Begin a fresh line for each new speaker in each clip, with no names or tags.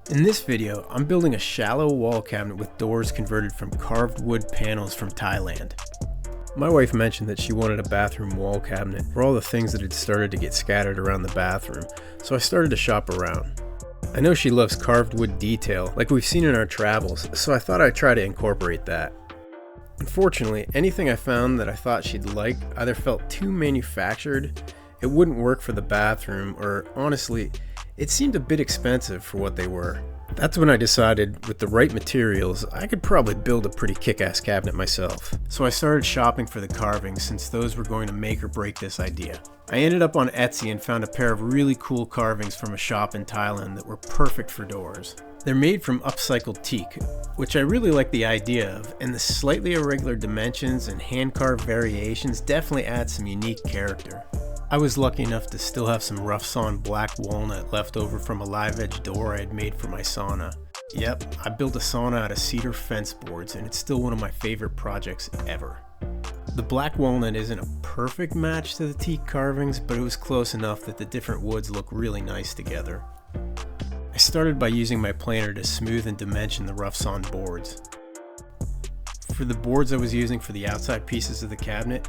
In this video, I'm building a shallow wall cabinet with doors converted from carved wood panels from Thailand. My wife mentioned that she wanted a bathroom wall cabinet for all the things that had started to get scattered around the bathroom, so I started to shop around. I know she loves carved wood detail like we've seen in our travels, so I thought I'd try to incorporate that. Unfortunately, anything I found that I thought she'd like either felt too manufactured, it wouldn't work for the bathroom, or honestly, it seemed a bit expensive for what they were. That's when I decided, with the right materials, I could probably build a pretty kick-ass cabinet myself. So I started shopping for the carvings since those were going to make or break this idea. I ended up on Etsy and found a pair of really cool carvings from a shop in Thailand that were perfect for doors. They're made from upcycled teak, which I really like the idea of, and the slightly irregular dimensions and hand-carved variations definitely add some unique character. I was lucky enough to still have some rough sawn black walnut left over from a live edge door I had made for my sauna. Yep, I built a sauna out of cedar fence boards, and it's still one of my favorite projects ever. The black walnut isn't a perfect match to the teak carvings, but it was close enough that the different woods look really nice together. I started by using my planer to smooth and dimension the rough sawn boards. For the boards I was using for the outside pieces of the cabinet,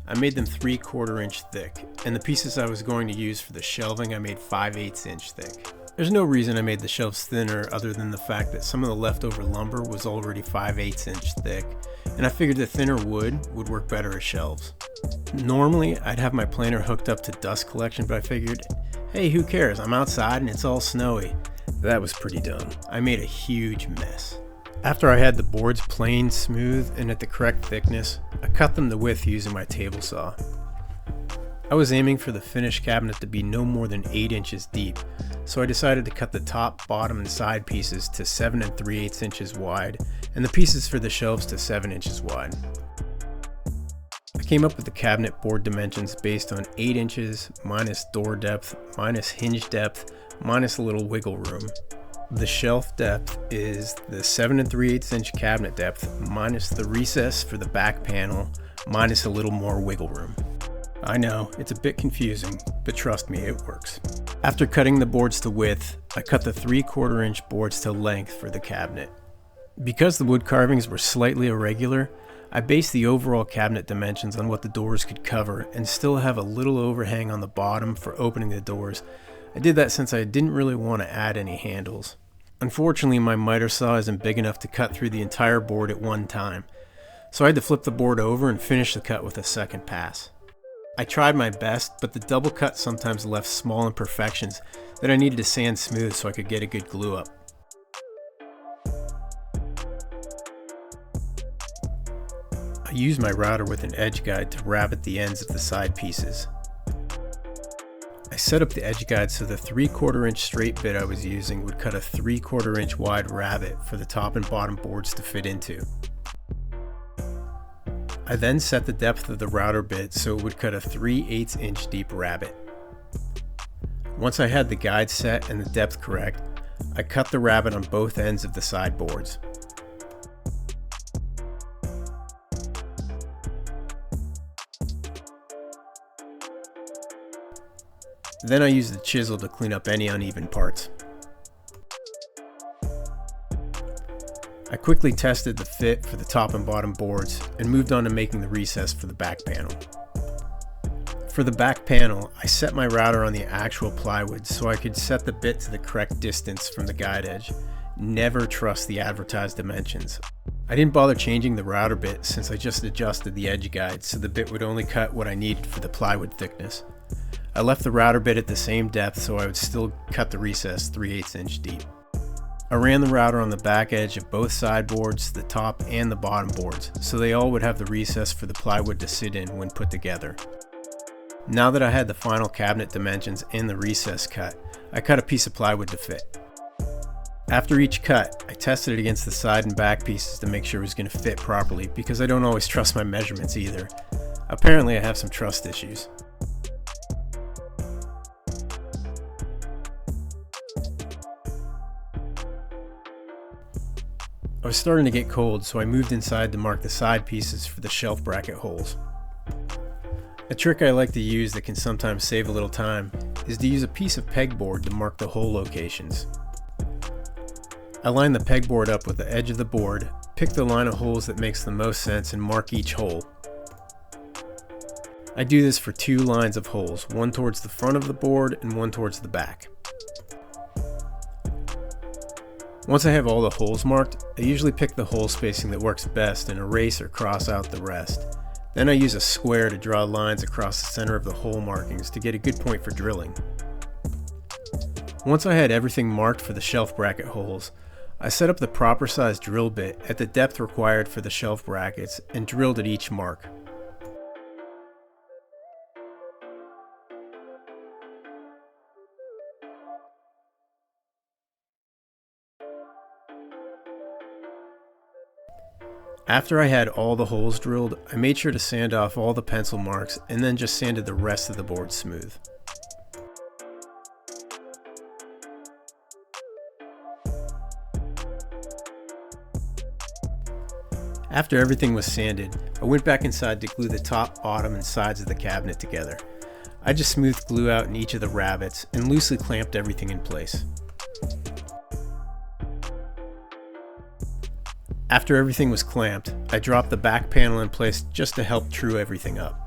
I made them 3/4 inch thick, and the pieces I was going to use for the shelving I made 5/8 inch thick. There's no reason I made the shelves thinner other than the fact that some of the leftover lumber was already 5/8 inch thick, and I figured the thinner wood would work better as shelves. Normally, I'd have my planer hooked up to dust collection, but I figured, hey, who cares? I'm outside and it's all snowy. That was pretty dumb. I made a huge mess. After I had the boards planed, smooth, and at the correct thickness, I cut them to width using my table saw. I was aiming for the finished cabinet to be no more than 8 inches deep, so I decided to cut the top, bottom, and side pieces to 7 3/8 inches wide, and the pieces for the shelves to 7 inches wide. I came up with the cabinet board dimensions based on 8 inches minus door depth minus hinge depth minus a little wiggle room. The shelf depth is the 7 3/8 inch cabinet depth minus the recess for the back panel minus a little more wiggle room. I know, it's a bit confusing, but trust me, it works. After cutting the boards to width, I cut the 3/4 inch boards to length for the cabinet. Because the wood carvings were slightly irregular, I based the overall cabinet dimensions on what the doors could cover and still have a little overhang on the bottom for opening the doors. I did that since I didn't really want to add any handles. Unfortunately, my miter saw isn't big enough to cut through the entire board at one time, so I had to flip the board over and finish the cut with a second pass. I tried my best, but the double cut sometimes left small imperfections that I needed to sand smooth so I could get a good glue up. I used my router with an edge guide to rabbet the ends of the side pieces. I set up the edge guide so the 3/4 inch straight bit I was using would cut a 3/4 inch wide rabbet for the top and bottom boards to fit into. I then set the depth of the router bit so it would cut a 3/8 inch deep rabbet. Once I had the guide set and the depth correct, I cut the rabbet on both ends of the side boards. Then I used the chisel to clean up any uneven parts. I quickly tested the fit for the top and bottom boards and moved on to making the recess for the back panel. For the back panel, I set my router on the actual plywood so I could set the bit to the correct distance from the guide edge. Never trust the advertised dimensions. I didn't bother changing the router bit since I just adjusted the edge guide so the bit would only cut what I needed for the plywood thickness. I left the router bit at the same depth so I would still cut the recess 3/8 inch deep. I ran the router on the back edge of both side boards, the top and the bottom boards, so they all would have the recess for the plywood to sit in when put together. Now that I had the final cabinet dimensions and the recess cut, I cut a piece of plywood to fit. After each cut, I tested it against the side and back pieces to make sure it was going to fit properly because I don't always trust my measurements either. Apparently I have some trust issues. I was starting to get cold, so I moved inside to mark the side pieces for the shelf bracket holes. A trick I like to use that can sometimes save a little time is to use a piece of pegboard to mark the hole locations. I line the pegboard up with the edge of the board, pick the line of holes that makes the most sense, and mark each hole. I do this for 2 lines of holes, one towards the front of the board and one towards the back. Once I have all the holes marked, I usually pick the hole spacing that works best and erase or cross out the rest. Then I use a square to draw lines across the center of the hole markings to get a good point for drilling. Once I had everything marked for the shelf bracket holes, I set up the proper size drill bit at the depth required for the shelf brackets and drilled at each mark. After I had all the holes drilled, I made sure to sand off all the pencil marks and then just sanded the rest of the board smooth. After everything was sanded, I went back inside to glue the top, bottom, and sides of the cabinet together. I just smoothed glue out in each of the rabbets and loosely clamped everything in place. After everything was clamped, I dropped the back panel in place just to help true everything up.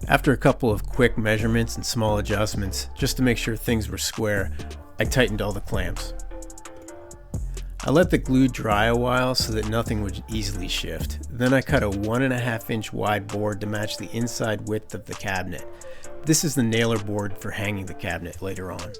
After a couple of quick measurements and small adjustments, just to make sure things were square, I tightened all the clamps. I let the glue dry a while so that nothing would easily shift. Then I cut a 1.5 inch wide board to match the inside width of the cabinet. This is the nailer board for hanging the cabinet later on.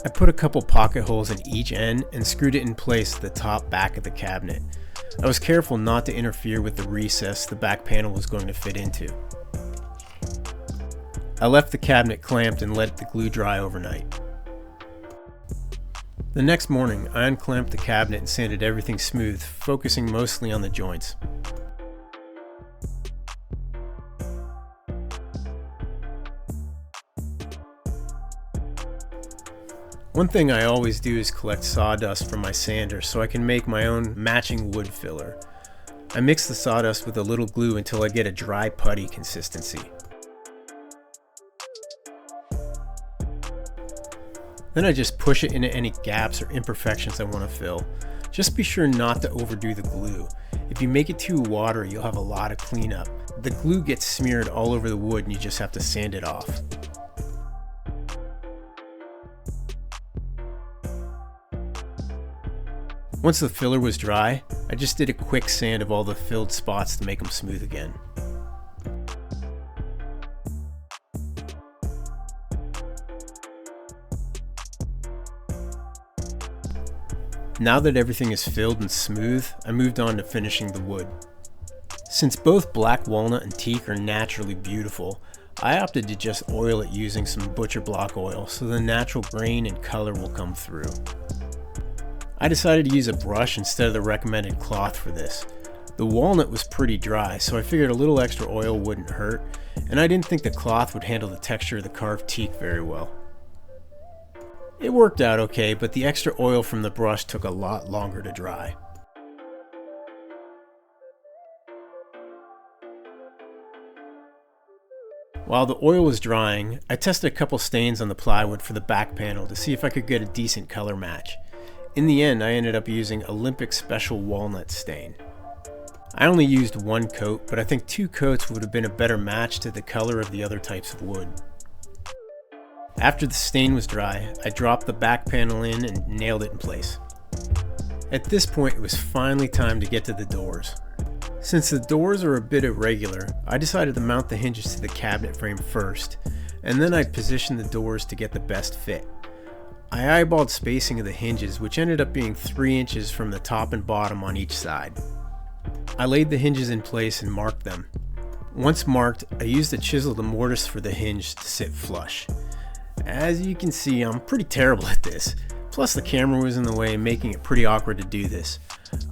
I put a couple pocket holes in each end and screwed it in place at the top back of the cabinet. I was careful not to interfere with the recess the back panel was going to fit into. I left the cabinet clamped and let the glue dry overnight. The next morning, I unclamped the cabinet and sanded everything smooth, focusing mostly on the joints. One thing I always do is collect sawdust from my sander so I can make my own matching wood filler. I mix the sawdust with a little glue until I get a dry putty consistency. Then I just push it into any gaps or imperfections I want to fill. Just be sure not to overdo the glue. If you make it too watery, you'll have a lot of cleanup. The glue gets smeared all over the wood and you just have to sand it off. Once the filler was dry, I just did a quick sand of all the filled spots to make them smooth again. Now that everything is filled and smooth, I moved on to finishing the wood. Since both black walnut and teak are naturally beautiful, I opted to just oil it using some butcher block oil so the natural grain and color will come through. I decided to use a brush instead of the recommended cloth for this. The walnut was pretty dry, so I figured a little extra oil wouldn't hurt, and I didn't think the cloth would handle the texture of the carved teak very well. It worked out okay, but the extra oil from the brush took a lot longer to dry. While the oil was drying, I tested a couple stains on the plywood for the back panel to see if I could get a decent color match. In the end, I ended up using Olympic Special Walnut stain. I only used 1 coat, but I think 2 coats would have been a better match to the color of the other types of wood. After the stain was dry, I dropped the back panel in and nailed it in place. At this point, it was finally time to get to the doors. Since the doors are a bit irregular, I decided to mount the hinges to the cabinet frame first, and then I'd position the doors to get the best fit. I eyeballed spacing of the hinges, which ended up being 3 inches from the top and bottom on each side. I laid the hinges in place and marked them. Once marked, I used a chisel to mortise for the hinge to sit flush. As you can see, I'm pretty terrible at this. Plus the camera was in the way, making it pretty awkward to do this.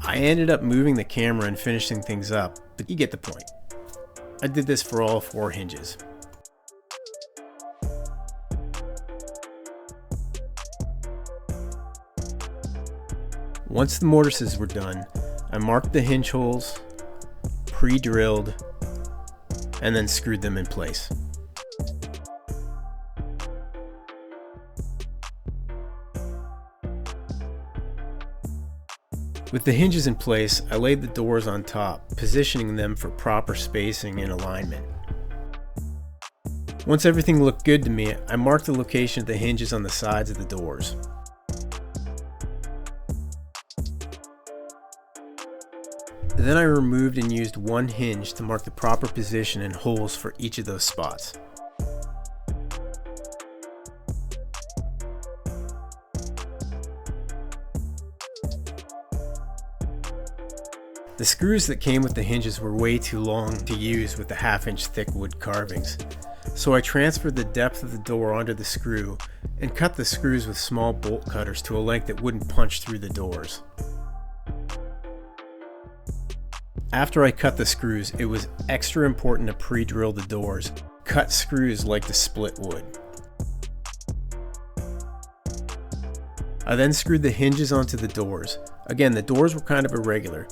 I ended up moving the camera and finishing things up, but you get the point. I did this for all 4 hinges. Once the mortises were done, I marked the hinge holes, pre-drilled, and then screwed them in place. With the hinges in place, I laid the doors on top, positioning them for proper spacing and alignment. Once everything looked good to me, I marked the location of the hinges on the sides of the doors. Then I removed and used one hinge to mark the proper position and holes for each of those spots. The screws that came with the hinges were way too long to use with the 1/2 inch thick wood carvings, so I transferred the depth of the door onto the screw and cut the screws with small bolt cutters to a length that wouldn't punch through the doors. After I cut the screws, it was extra important to pre-drill the doors. Cut screws like to split wood. I then screwed the hinges onto the doors. Again, the doors were kind of irregular,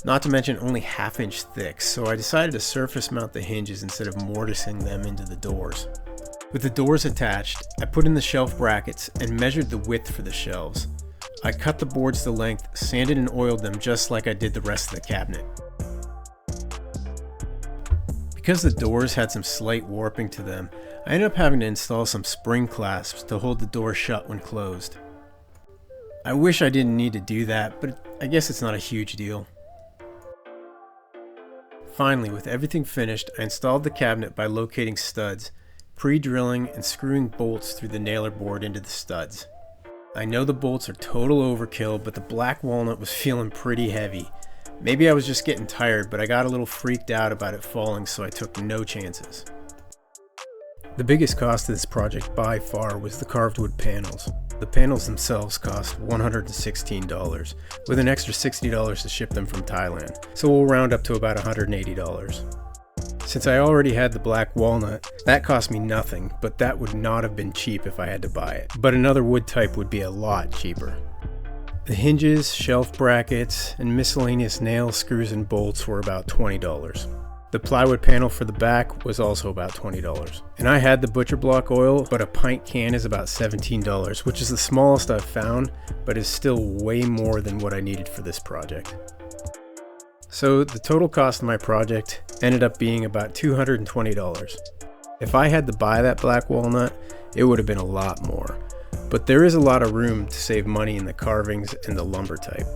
not to mention only 1/2 inch thick, so I decided to surface mount the hinges instead of mortising them into the doors. With the doors attached, I put in the shelf brackets and measured the width for the shelves. I cut the boards to length, sanded and oiled them just like I did the rest of the cabinet. Because the doors had some slight warping to them, I ended up having to install some spring clasps to hold the door shut when closed. I wish I didn't need to do that, but I guess it's not a huge deal. Finally, with everything finished, I installed the cabinet by locating studs, pre-drilling and screwing bolts through the nailer board into the studs. I know the bolts are total overkill, but the black walnut was feeling pretty heavy. Maybe I was just getting tired, but I got a little freaked out about it falling, so I took no chances. The biggest cost of this project by far was the carved wood panels. The panels themselves cost $116, with an extra $60 to ship them from Thailand, so we'll round up to about $180. Since I already had the black walnut, that cost me nothing, but that would not have been cheap if I had to buy it. But another wood type would be a lot cheaper. The hinges, shelf brackets, and miscellaneous nails, screws, and bolts were about $20. The plywood panel for the back was also about $20. And I had the butcher block oil, but a pint can is about $17, which is the smallest I've found, but is still way more than what I needed for this project. So the total cost of my project ended up being about $220. If I had to buy that black walnut, it would have been a lot more. But there is a lot of room to save money in the carvings and the lumber type.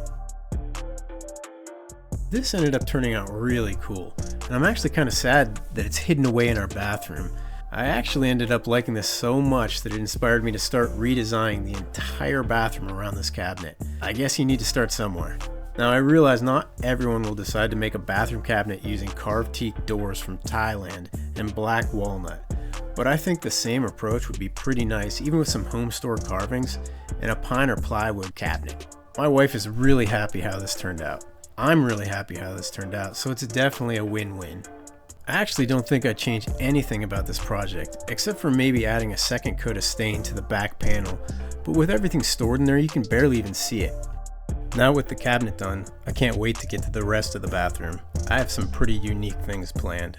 This ended up turning out really cool, and I'm actually kind of sad that it's hidden away in our bathroom. I actually ended up liking this so much that it inspired me to start redesigning the entire bathroom around this cabinet. I guess you need to start somewhere. Now I realize not everyone will decide to make a bathroom cabinet using carved teak doors from Thailand and black walnut, but I think the same approach would be pretty nice even with some home store carvings and a pine or plywood cabinet. My wife is really happy how this turned out. I'm really happy how this turned out, so it's definitely a win-win. I actually don't think I'd change anything about this project, except for maybe adding a second coat of stain to the back panel, but with everything stored in there you can barely even see it. Now with the cabinet done, I can't wait to get to the rest of the bathroom. I have some pretty unique things planned.